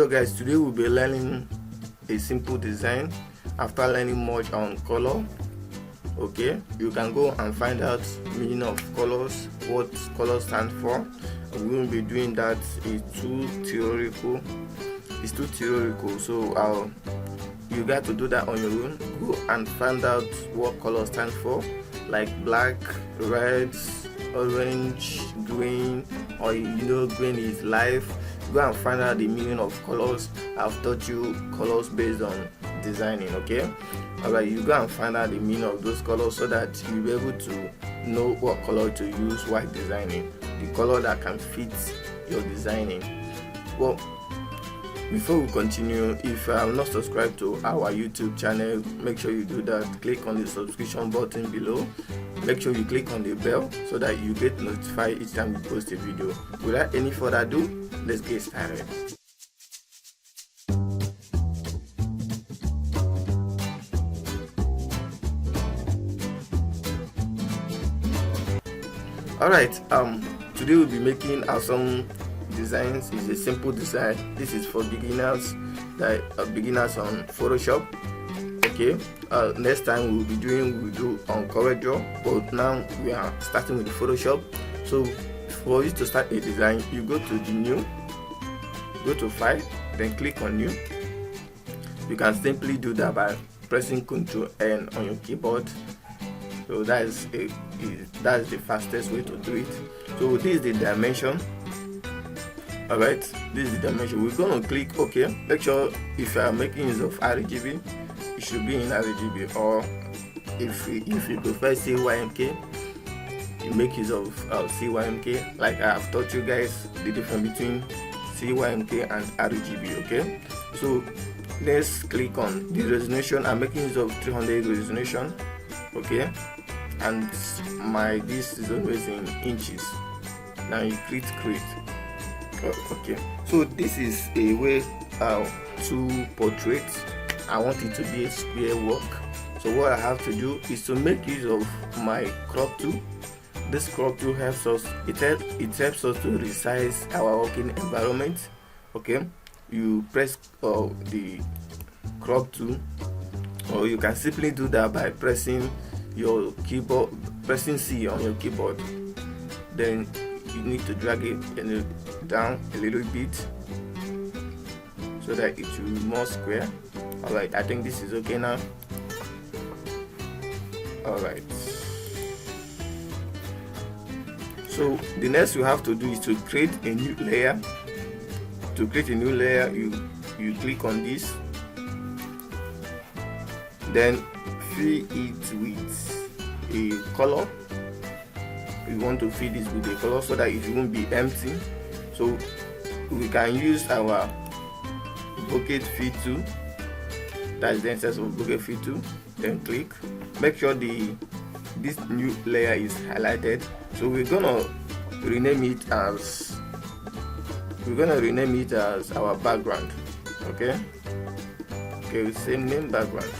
Hello guys, today we'll be learning a simple design. After learning much on color, okay, you can go and find out meaning of colors, what colors stand for. We won't be doing that. It's too theoretical, so you got to do that on your own. Go and find out what colors stand for, like black, red, orange, green, or green is life. Go and find out the meaning of colors. I've taught you colors based on designing, okay? Alright, you go and find out the meaning of those colors so that you'll be able to know what color to use while designing, the color that can fit your designing. Well, before we continue, if you have not subscribed to our YouTube channel, make sure you do that. Click on the subscription button below. Make sure you click on the bell so that you get notified each time we post a video. Without any further ado, let's get started. Alright, today we'll be making some designs. It's a simple design. This is for beginners, beginners on Photoshop. Okay, next time we'll do on CorelDRAW, but now we are starting with the Photoshop. So for you to start a design, you go to the new, go to file, then click on new. You can simply do that by pressing Ctrl N on your keyboard. So that is the fastest way to do it. So this is the dimension. Alright, this is the dimension. We're gonna click OK. Make sure if you are making use of RGB, it should be in RGB, or if you prefer CYMK, you make use of CYMK. Like I have taught you guys the difference between CYMK and RGB. Okay, so let's click on the resolution. I'm making use of 300 resolution. Okay, and this is always in inches. Now you create. Okay, so this is a way to portrait. I want it to be a square work. So what I have to do is to make use of my crop tool. This crop tool helps us. It helps us to resize our working environment. Okay, you press the crop tool, or you can simply do that by pressing your keyboard, pressing C on your keyboard. Then you need to drag it down a little bit so that it will be more square. Alright, I think this is okay now. Alright, so the next you have to do is to create a new layer. To create a new layer, you click on this, then fill it with a color. We want to fill this with a color so that it won't be empty. So we can use our bucket fill tool. That's the instance of bucket fill tool. Then click. Make sure this new layer is highlighted. So we're gonna rename it as our background. Okay, same name, background.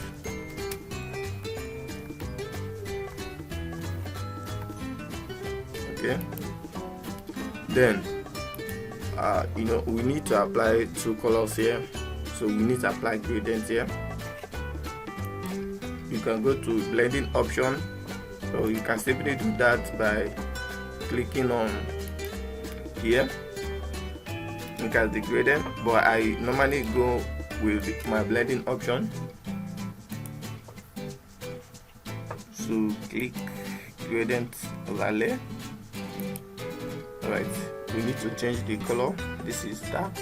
Okay, then we need to apply two colors here, so we need to apply gradient here. You can go to blending option, so you can simply do that by clicking on here. Look at the gradient, but I normally go with my blending option. So click gradient overlay. Alright, we need to change the color. This is dark.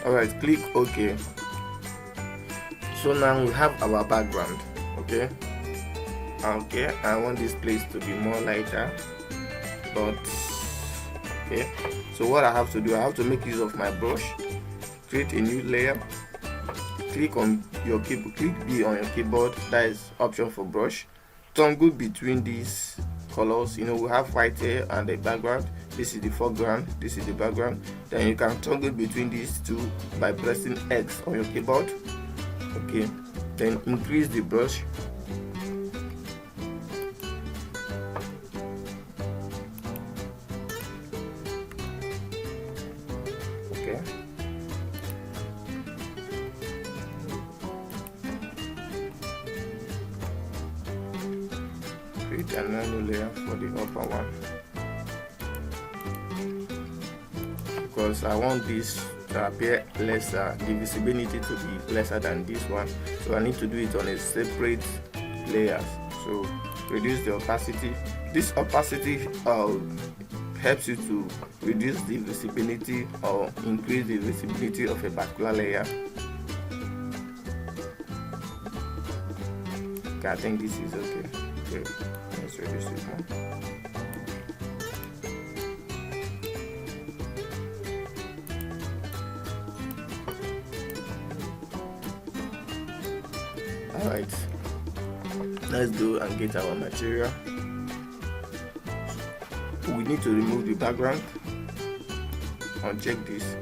Alright, click OK. So now we have our background. Okay, I want this place to be more lighter, but okay, so what I have to do, I have to make use of my brush, create a new layer, click on your keyboard, click B on your keyboard, that is option for brush. Toggle between these colors. We have white here and the background. This is the foreground, this is the background. Then you can toggle between these two by pressing X on your keyboard. Okay, then increase the brush. Okay, create another layer for the upper one, because I want this to appear lesser, the visibility to be lesser than this one, so I need to do it on a separate layers. So reduce the opacity. This opacity helps you to reduce the visibility or increase the visibility of a particular layer. Okay, I think this is okay. Okay, let's reduce it more. Alright, let's go and get our material. We need to remove the background. Uncheck this.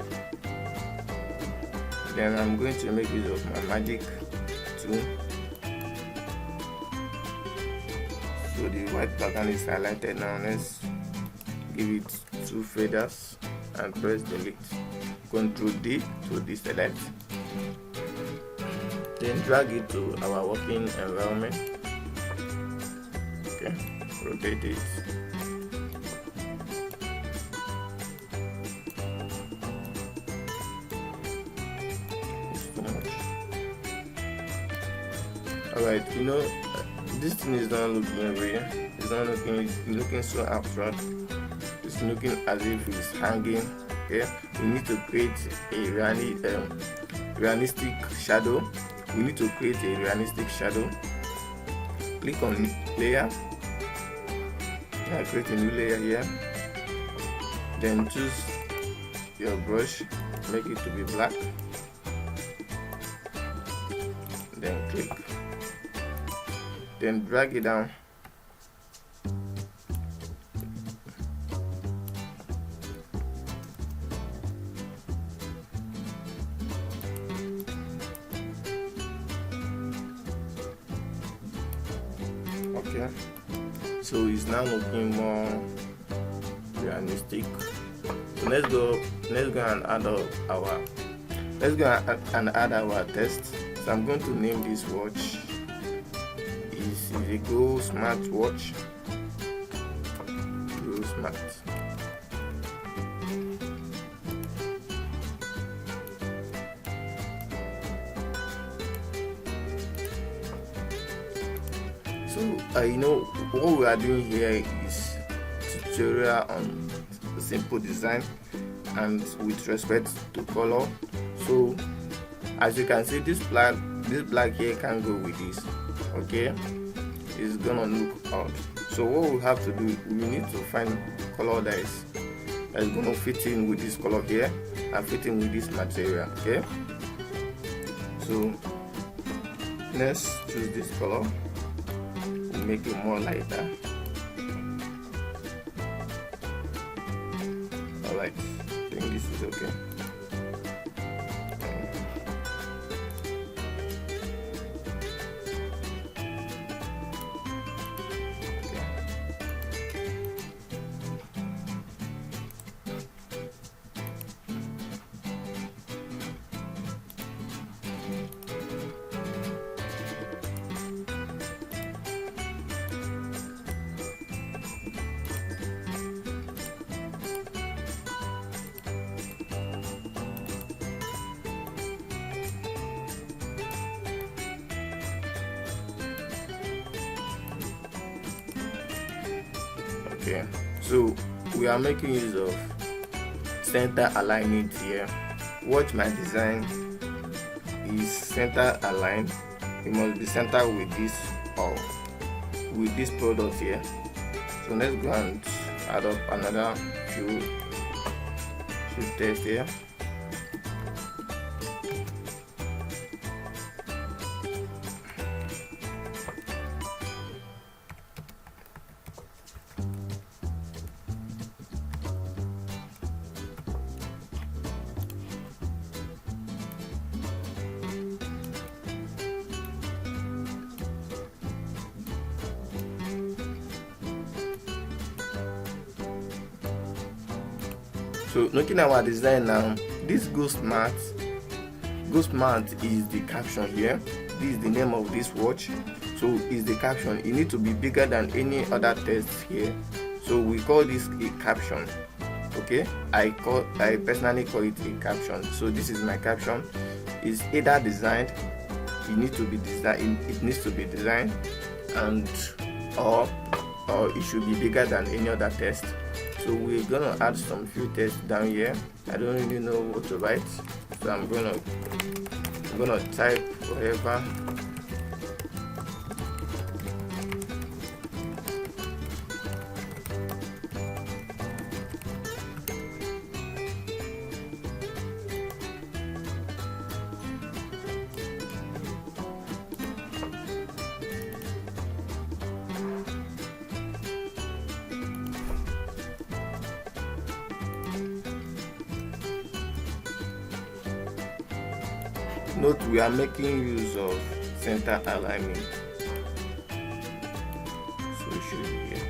Then I'm going to make use of my magic tool. So the white background is highlighted now. Let's give it 2 feathers and press delete. Ctrl D to deselect. Then drag it to our working environment. Okay, rotate it. It's too much. Alright, this thing is not looking real. It's not looking so abstract. It's looking as if it's hanging. Okay, we need to create a realistic shadow. We need to create a realistic shadow. Click on layer. Create a new layer here. Then choose your brush, make it to be black. Then click. Then drag it down. Okay, so it's now looking more realistic. So let's go and add our text. So I'm going to name this watch is a Go Smart watch. Go Smart. So what we are doing here is tutorial on simple design and with respect to color. So as you can see, this black here can go with this. Okay, it's gonna look odd. So what we have to do, we need to find color that is gonna fit in with this color here and fit in with this material. Okay, so let's choose this color. Make it more lighter. Alright, I think this is okay. Okay, so we are making use of center alignment here. Watch my design is center aligned. It must be centered with this or with this product here. So let's go and add up another few tests here. So looking at our design now, this ghost mat is the caption here. This is the name of this watch, so is the caption. It need to be bigger than any other text here, so we call this a caption. Okay, I personally call it a caption. So this is my caption. It's either designed, it needs to be designed, and or it should be bigger than any other text. So we're gonna add some few text down here. I don't really know what to write, so I'm gonna type whatever. Note we are making use of center alignment, so it should be here.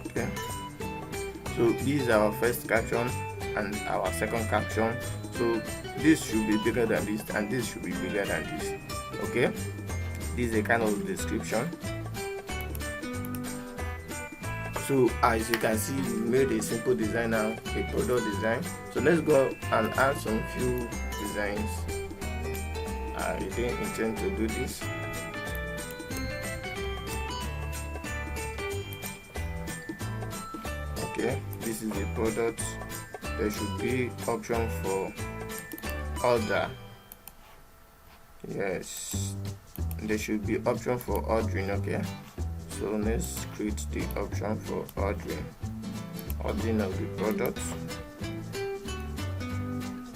Okay. So this is our first caption and our second caption. So this should be bigger than this, and this should be bigger than this. Okay, this is a kind of description. So as you can see, we made a simple design now, a product design. So let's go and add some few designs. I didn't intend to do this. Okay, this is the product. There should be option for order. Yes, there should be option for ordering. Okay, so let's create the option for ordering of the product.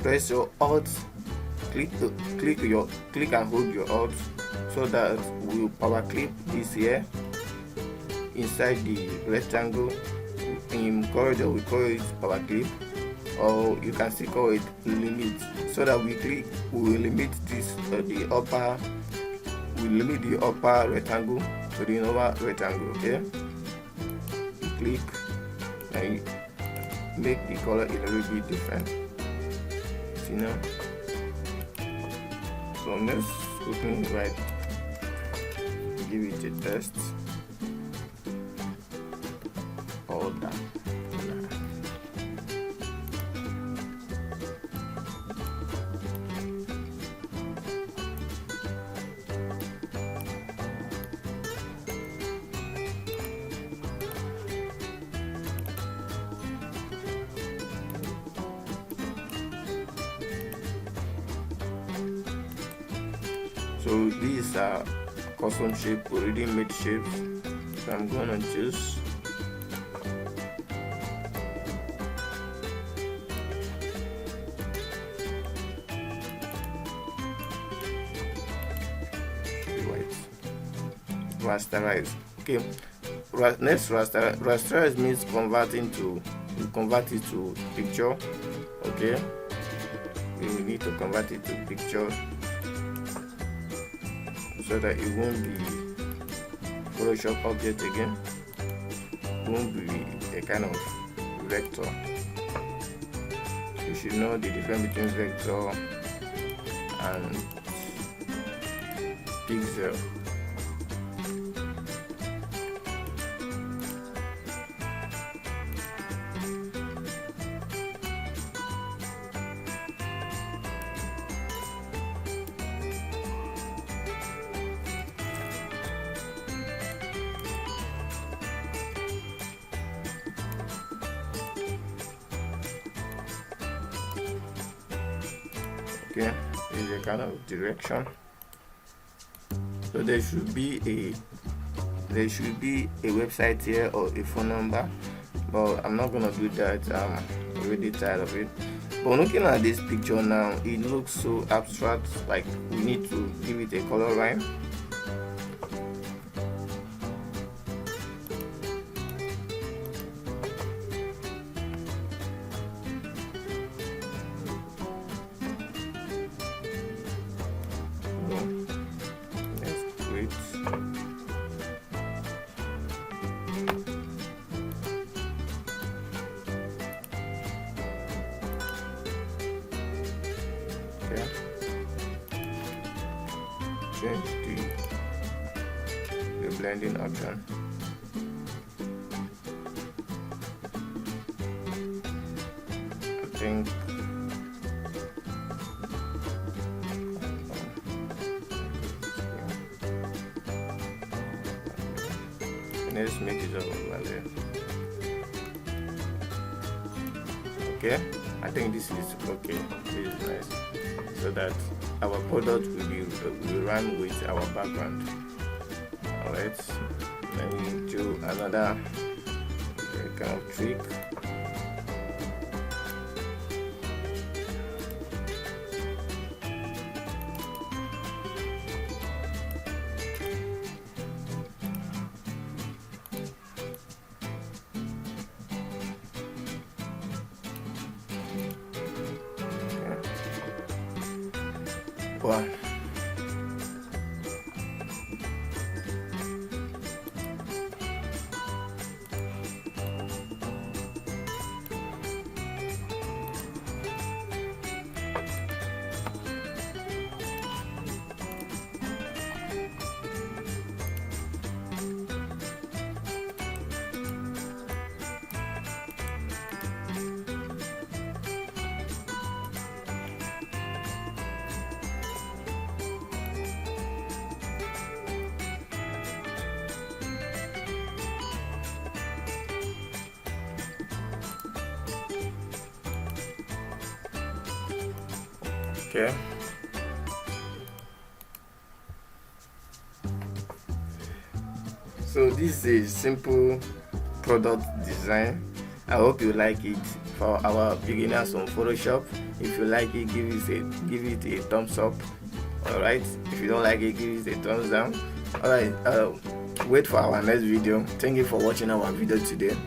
Press your alt, click and hold your alt, so that we will power clip this here inside the rectangle. In corridor we call it power clip, or you can still call it limit, so that we will limit this the upper rectangle to the lower rectangle. Okay, you click and you make the color a little bit different, see now. So let's quickly write, give it a test. Order. So these are custom shape, already made shapes. So I'm gonna choose rasterize. Okay, next rasterize means convert it to picture. Okay, we will need to convert it to picture so that it won't be Photoshop object again. It won't be a kind of vector. You should know the difference between vector and pixel. Okay, is a kind of direction. So there should be a website here or a phone number, but I'm not gonna do that. I'm already tired of it. But looking at this picture now, it looks so abstract, like we need to give it a color line. Okay. Change the blending option. I think let's make it overlay. Okay, I think this is okay. This is nice, so that our product will run with our background. Alright, let me do another kind of trick. Wow. Okay. So this is a simple product design. I hope you like it. For our beginners on Photoshop, if you like it, give it a thumbs up. Alright, if you don't like it, give it a thumbs down. Alright, wait for our next video. Thank you for watching our video today.